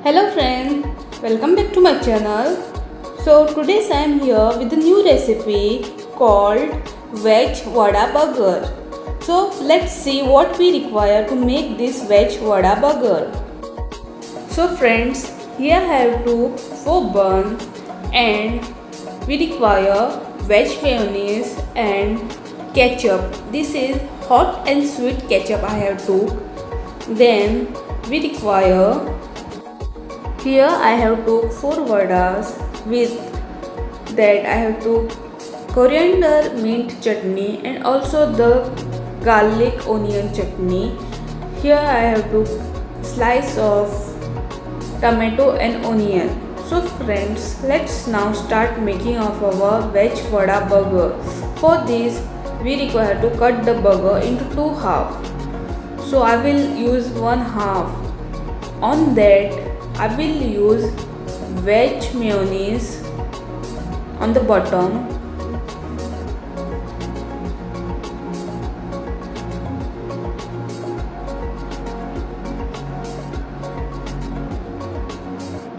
Hello friends, welcome back to my channel. So today I am here with a new recipe called Veg Vada Burger. So let's see what we require to make this Veg Vada Burger. So friends, here I have took 4 buns and we require veg mayonnaise and ketchup. This is hot and sweet ketchup I have took. Then we require, here I have took 4 vadas. With that I have took coriander mint chutney and also the garlic onion chutney. Here I have took slice of tomato and onion. So friends, let's now start making of our veg vada burger. For this we require to cut the burger into 2 halves. So I will use 1 half. On that I will use veg mayonnaise on the bottom.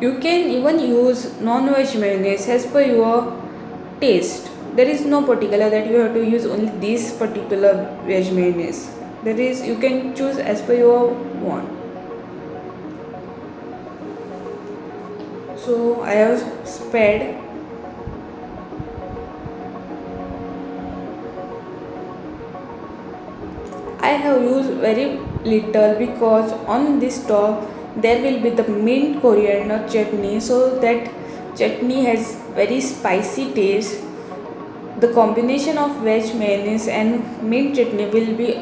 You can even use non-veg mayonnaise as per your taste. There is no particular that you have to use only this particular veg mayonnaise. That is, you can choose as per your want. So I have spared I have used very little because on this top there will be the mint coriander chutney, so that chutney has very spicy taste. The combination of veg mayonnaise and mint chutney will be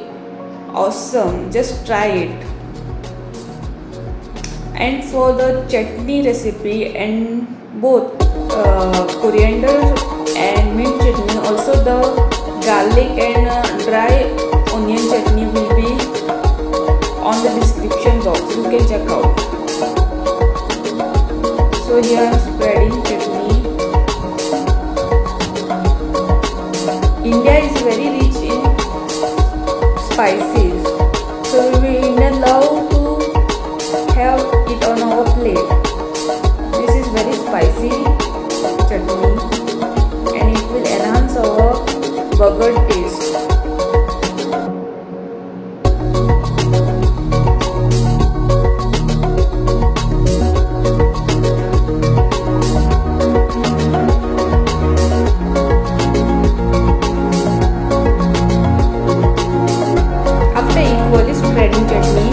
awesome. Just try it. And for the chutney recipe and both coriander and mint chutney, also the garlic and dry onion chutney will be on the description box. You can check out. So here I am spreading chutney. India is very rich in spices, so we Indian love to have it on our plate. This is very spicy chutney and it will enhance our burger taste. After equally spreading chutney,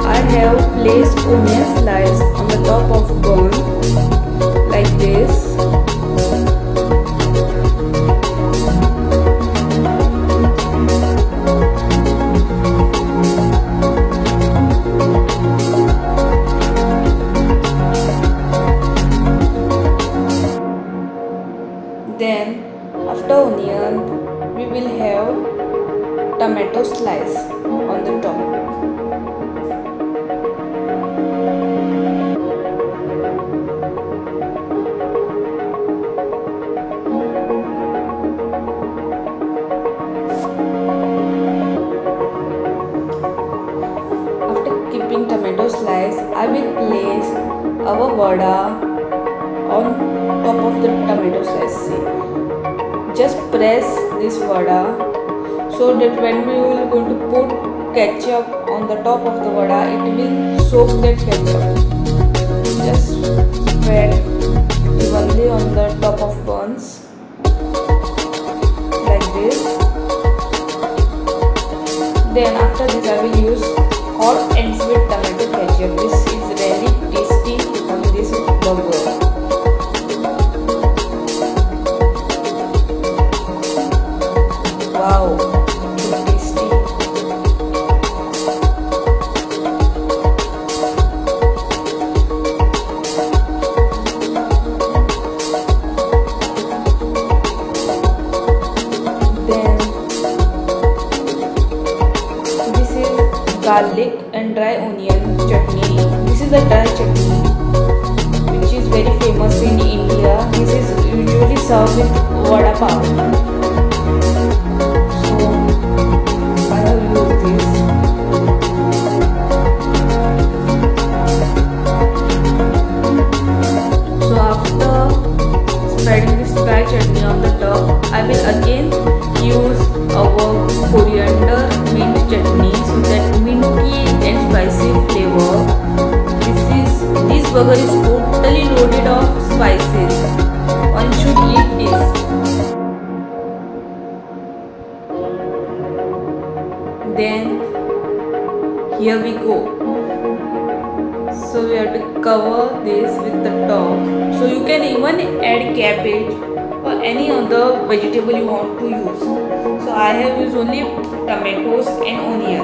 I have placed onion slice on the top of bun like this. Then after onion we will have tomato slice on the top. After keeping tomato slice, I will place our vada on top of the tomato slice. See, just press this vada so that when we will going to put ketchup on the top of the vada, it will soak that ketchup. Just spread evenly on the top of buns like this. Then after this I will use hot and sweet tomato ketchup. This is really tasty on this burger. Wow, so tasty. Then this is garlic and dry onion chutney. This is a dry chutney which is very famous in India. This is usually served with vada pav. I have used this. burger is totally loaded of spices. One should eat this. Then here we go. So we have to cover this with the top. So you can even add cabbage or any other vegetable you want to use. So I have used only tomatoes and onion.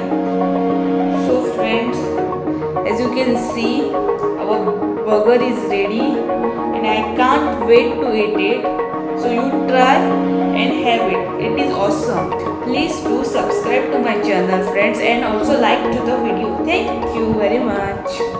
So friends, as you can see, our burger is ready and I can't wait to eat it. So you try and have it. It is awesome. Please do subscribe to my channel, friends, and also like to the video. Thank you very much.